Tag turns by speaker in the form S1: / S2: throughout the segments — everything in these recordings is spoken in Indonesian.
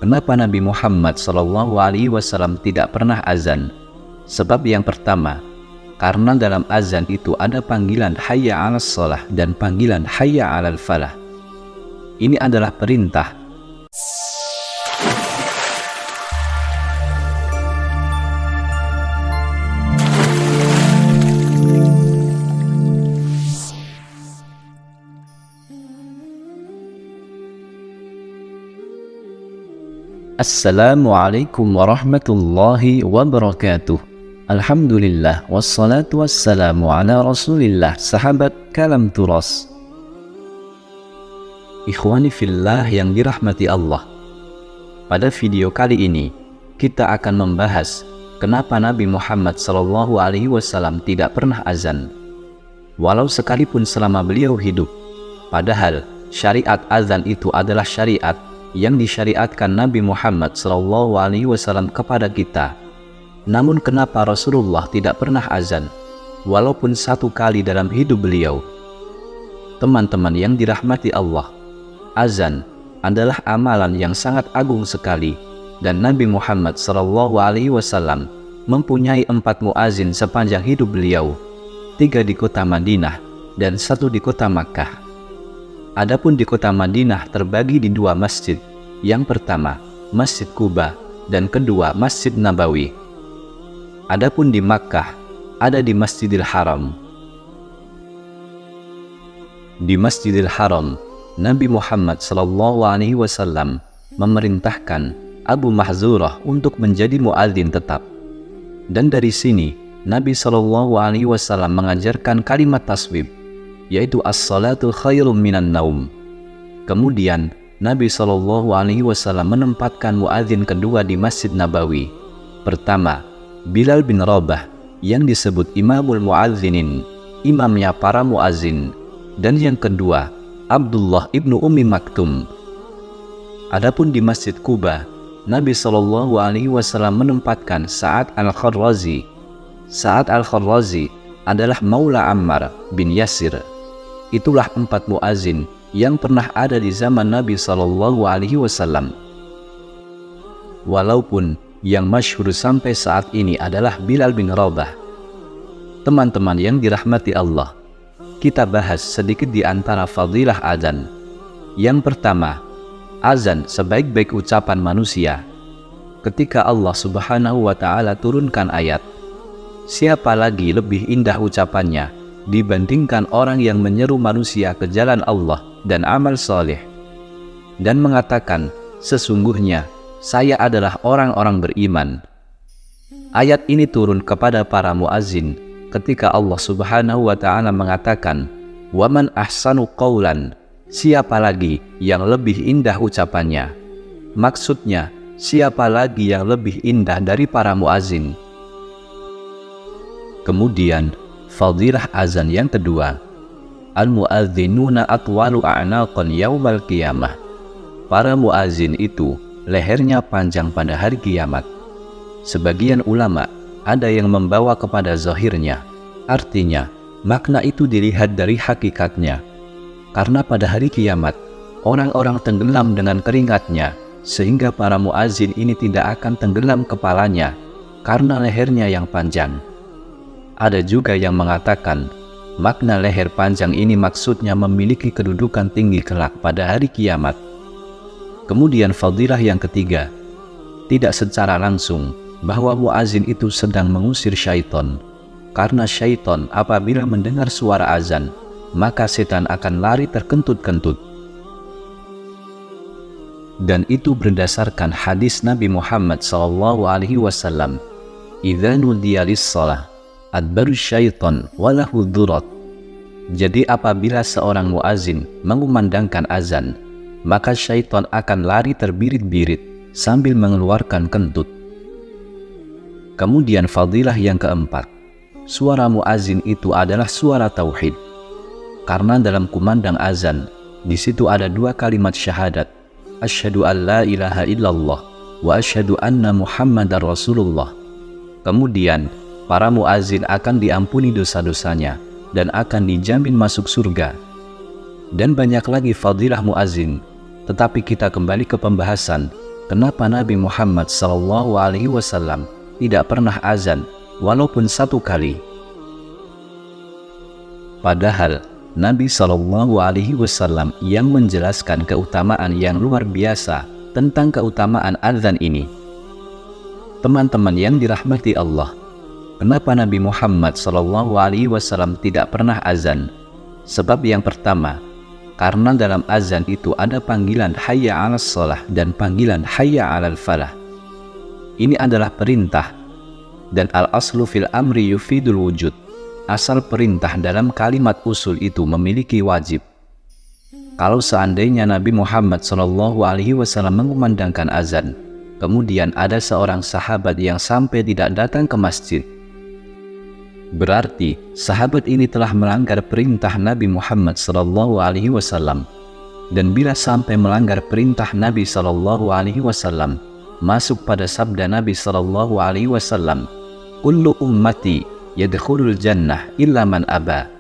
S1: Kenapa Nabi Muhammad SAW tidak pernah azan? Sebab yang pertama, karena dalam azan itu ada panggilan hayya 'alas shalah dan panggilan hayya 'alal falah. Ini adalah perintah. Assalamualaikum warahmatullahi wabarakatuh. Alhamdulillah wassalatu wassalamu ala rasulillah. Sahabat kalam turas, ikhwani fillah yang dirahmati Allah, pada video kali ini kita akan membahas kenapa Nabi Muhammad SAW tidak pernah azan walau sekalipun selama beliau hidup. Padahal syariat azan itu adalah syariat yang disyariatkan Nabi Muhammad SAW kepada kita. Namun kenapa Rasulullah tidak pernah azan walaupun satu kali dalam hidup beliau? Teman-teman yang dirahmati Allah, azan adalah amalan yang sangat agung sekali, dan Nabi Muhammad SAW mempunyai 4 muazin sepanjang hidup beliau, 3 di kota Madinah dan 1 di kota Makkah. Adapun di kota Madinah terbagi di 2 masjid. Yang pertama, Masjid Quba, dan kedua, Masjid Nabawi. Adapun di Makkah, ada di Masjidil Haram. Di Masjidil Haram, Nabi Muhammad SAW memerintahkan Abu Mahzurah untuk menjadi muadzin tetap. Dan dari sini, Nabi SAW mengajarkan kalimat taswib, yaitu as-salatu khairum minan naum. Kemudian Nabi SAW menempatkan muadzin kedua di Masjid Nabawi. Pertama, Bilal bin Rabah yang disebut Imamul Muadzinin, imamnya para muadzin. Dan yang kedua, Abdullah ibnu Ummi Maktum. Adapun di Masjid Quba, Nabi SAW menempatkan Sa'ad al-Kharrazi. Sa'ad al-Kharrazi adalah Maula Ammar bin Yasir. Itulah 4 muazin yang pernah ada di zaman Nabi SAW. Walaupun yang masyhur sampai saat ini adalah Bilal bin Rabah. Teman-teman yang dirahmati Allah, kita bahas sedikit di antara fadilah azan. Yang pertama, azan sebaik-baik ucapan manusia. Ketika Allah Subhanahu wa Ta'ala turunkan ayat, siapa lagi lebih indah ucapannya dibandingkan orang yang menyeru manusia ke jalan Allah dan amal soleh, dan mengatakan, sesungguhnya saya adalah orang-orang beriman. Ayat ini turun kepada para muazin ketika Allah Subhanahu wa Ta'ala mengatakan, waman ahsanu qawlan, siapa lagi yang lebih indah ucapannya. Maksudnya, siapa lagi yang lebih indah dari para muazin. Kemudian fadilah azan yang kedua, al-muadzinuna atwalu a'naqan yaumal qiyamah. Para muazin itu lehernya panjang pada hari kiamat. Sebagian ulama ada yang membawa kepada zahirnya, artinya makna itu dilihat dari hakikatnya. Karena pada hari kiamat orang-orang tenggelam dengan keringatnya, sehingga para muazin ini tidak akan tenggelam kepalanya karena lehernya yang panjang. Ada juga yang mengatakan makna leher panjang ini maksudnya memiliki kedudukan tinggi kelak pada hari kiamat. Kemudian fadilah yang ketiga, tidak secara langsung bahwa muazin itu sedang mengusir syaitan. Karena syaitan apabila mendengar suara azan, maka setan akan lari terkentut-kentut. Dan itu berdasarkan hadis Nabi Muhammad SAW, idza nudiya lis-shalah adbaru syaitan walahu dhurat. Jadi apabila seorang muazin mengumandangkan azan, maka syaitan akan lari terbirit-birit sambil mengeluarkan kentut. Kemudian fadilah yang keempat, suara muazin itu adalah suara tauhid. Karena dalam kumandang azan, di situ ada 2 kalimat syahadat, asyhadu an la ilaha illallah wa asyhadu anna muhammadar rasulullah. Kemudian para muazin akan diampuni dosa-dosanya dan akan dijamin masuk surga. Dan banyak lagi fadilah muazin, tetapi kita kembali ke pembahasan kenapa Nabi Muhammad SAW tidak pernah azan walaupun satu kali. Padahal Nabi SAW yang menjelaskan keutamaan yang luar biasa tentang keutamaan azan ini. Teman-teman yang dirahmati Allah, kenapa Nabi Muhammad SAW tidak pernah azan? Sebab yang pertama, karena dalam azan itu ada panggilan hayya 'alas shalah dan panggilan hayya 'alal falah. Ini adalah perintah, dan al-aslu fil amri yufidul wujud. Asal perintah dalam kalimat usul itu memiliki wajib. Kalau seandainya Nabi Muhammad SAW mengumandangkan azan, kemudian ada seorang sahabat yang sampai tidak datang ke masjid, berarti sahabat ini telah melanggar perintah Nabi Muhammad SAW. Dan bila sampai melanggar perintah Nabi SAW, masuk pada sabda Nabi SAW, kullu ummati yadkhulul jannah illa man aba.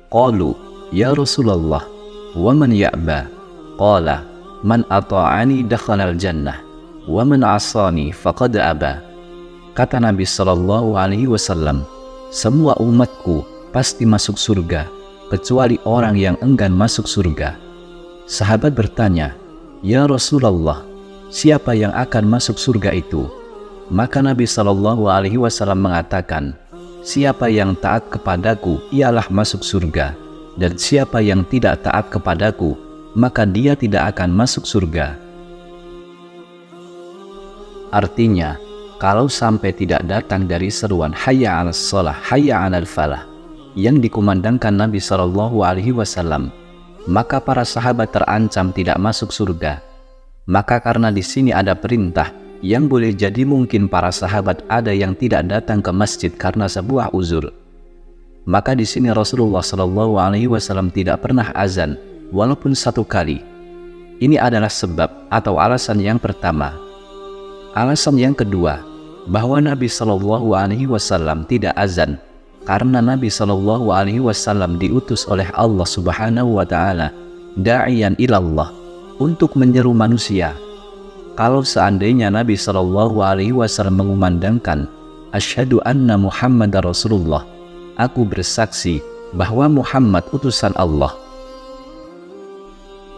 S1: Qalu ya Rasulullah wa man ya'ba? Qala man ata'ani dakhalal jannah wa man asani faqad aba. Kata Nabi SAW, semua umatku pasti masuk surga kecuali orang yang enggan masuk surga. Sahabat bertanya, ya Rasulullah, siapa yang akan masuk surga itu? Maka Nabi SAW mengatakan, siapa yang taat kepadaku ialah masuk surga, dan siapa yang tidak taat kepadaku maka dia tidak akan masuk surga. Artinya, kalau sampai tidak datang dari seruan hayya 'alas shalah, hayya 'alal falah yang dikumandangkan Nabi SAW, maka para sahabat terancam tidak masuk surga. Maka karena di sini ada perintah yang boleh jadi mungkin para sahabat ada yang tidak datang ke masjid karena sebuah uzur, maka di sini Rasulullah SAW tidak pernah azan walaupun satu kali. Ini adalah sebab atau alasan yang pertama. Alasan yang kedua, bahwa Nabi SAW tidak azan karena Nabi SAW diutus oleh Allah Subhanahu wa Ta'ala da'iyan ilallah, untuk menyeru manusia. Kalau seandainya Nabi SAW mengumandangkan asyhadu anna Muhammadar Rasulullah, aku bersaksi bahwa Muhammad utusan Allah,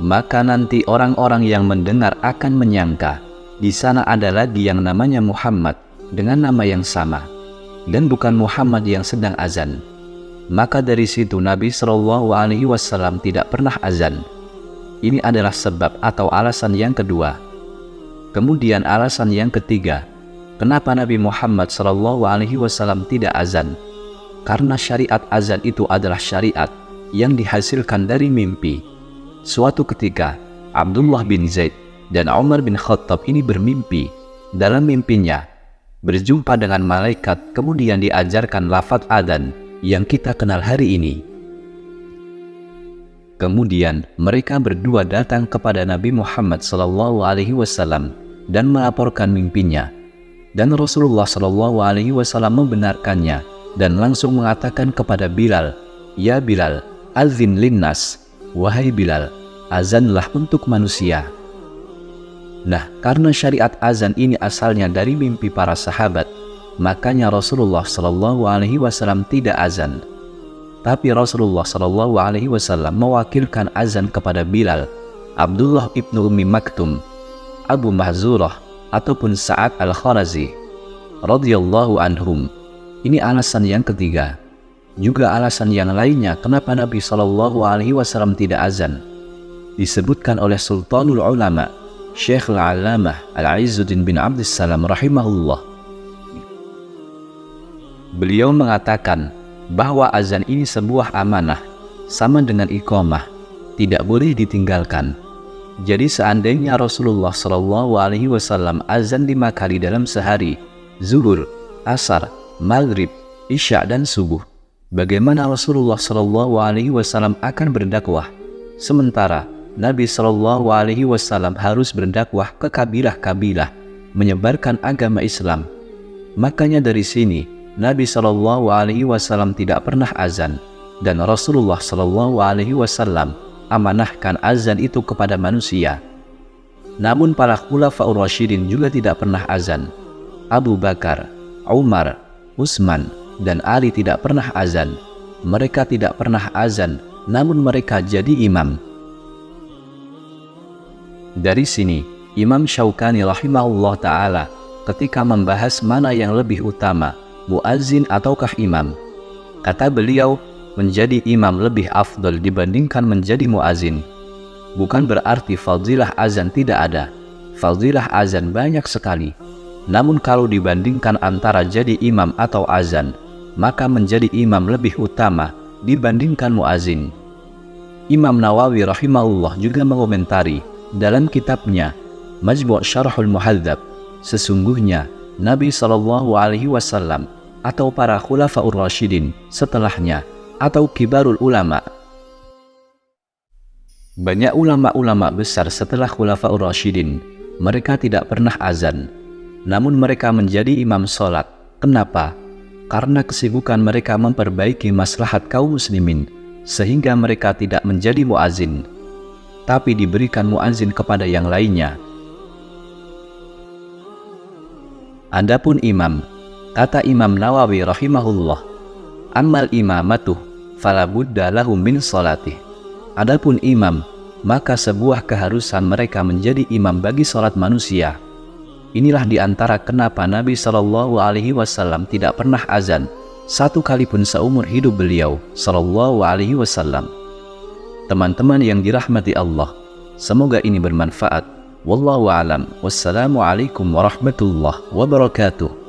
S1: maka nanti orang-orang yang mendengar akan menyangka di sana ada lagi yang namanya Muhammad dengan nama yang sama, dan bukan Muhammad yang sedang azan. Maka dari situ Nabi SAW tidak pernah azan. Ini adalah sebab atau alasan yang kedua. Kemudian alasan yang ketiga, kenapa Nabi Muhammad SAW tidak azan? Karena syariat azan itu adalah syariat yang dihasilkan dari mimpi. Suatu ketika, Abdullah bin Zaid dan Umar bin Khattab ini bermimpi. Dalam mimpinya, berjumpa dengan malaikat, kemudian diajarkan lafaz adzan yang kita kenal hari ini. Kemudian mereka berdua datang kepada Nabi Muhammad SAW dan melaporkan mimpinya, dan Rasulullah SAW membenarkannya dan langsung mengatakan kepada Bilal, ya Bilal, azin linnas, wahai Bilal, azanlah untuk manusia. Nah, karena syariat azan ini asalnya dari mimpi para sahabat, makanya Rasulullah SAW tidak azan. Tapi Rasulullah SAW mewakilkan azan kepada Bilal, Abdullah ibnu Ummi Maktum, Abu Mahzurah, ataupun Sa'ad al-Kharazi radhiyallahu anhum. Ini alasan yang ketiga. Juga alasan yang lainnya kenapa Nabi SAW tidak azan, disebutkan oleh Sultanul Ulama Syekh al-Allamah Al-Izzuddin bin Abdissalam rahimahullah. Beliau mengatakan bahwa azan ini sebuah amanah, sama dengan iqamah, tidak boleh ditinggalkan. Jadi seandainya Rasulullah SAW azan 5 kali dalam sehari, zuhur, asar, maghrib, isya, dan subuh, bagaimana Rasulullah SAW akan berdakwah? Sementara Nabi SAW harus berdakwah ke kabilah-kabilah, menyebarkan agama Islam. Makanya dari sini Nabi SAW tidak pernah azan, dan Rasulullah SAW amanahkan azan itu kepada manusia. Namun para khulafaur rasyidin juga tidak pernah azan. Abu Bakar, Umar, Utsman, dan Ali tidak pernah azan. Mereka tidak pernah azan, namun mereka jadi imam. Dari sini, Imam Syaukani rahimahullah ta'ala ketika membahas mana yang lebih utama, muazzin ataukah imam, kata beliau, menjadi imam lebih afdal dibandingkan menjadi muazzin. Bukan berarti fadilah azan tidak ada. Fadilah azan banyak sekali. Namun kalau dibandingkan antara jadi imam atau azan, maka menjadi imam lebih utama dibandingkan muazzin. Imam Nawawi rahimahullah juga mengomentari dalam kitabnya Majmu' Syarhul Muhadzab, sesungguhnya Nabi SAW atau para khulafaur rasyidin setelahnya atau kibarul ulama, banyak ulama-ulama besar setelah khulafaur rasyidin, mereka tidak pernah azan, namun mereka menjadi imam sholat. Kenapa? Karena kesibukan mereka memperbaiki maslahat kaum muslimin, sehingga mereka tidak menjadi muazzin, tapi diberikan muazzin kepada yang lainnya. Adapun imam, kata Imam Nawawi rahimahullah, ammal imamatuh fala budda lahum min salatih. Adapun imam, maka sebuah keharusan mereka menjadi imam bagi salat manusia. Inilah diantara kenapa Nabi SAW tidak pernah azan satu kali pun seumur hidup beliau SAW. Teman-teman yang dirahmati Allah, semoga ini bermanfaat. Wallahu a'lam. Wassalamualaikum warahmatullahi wabarakatuh.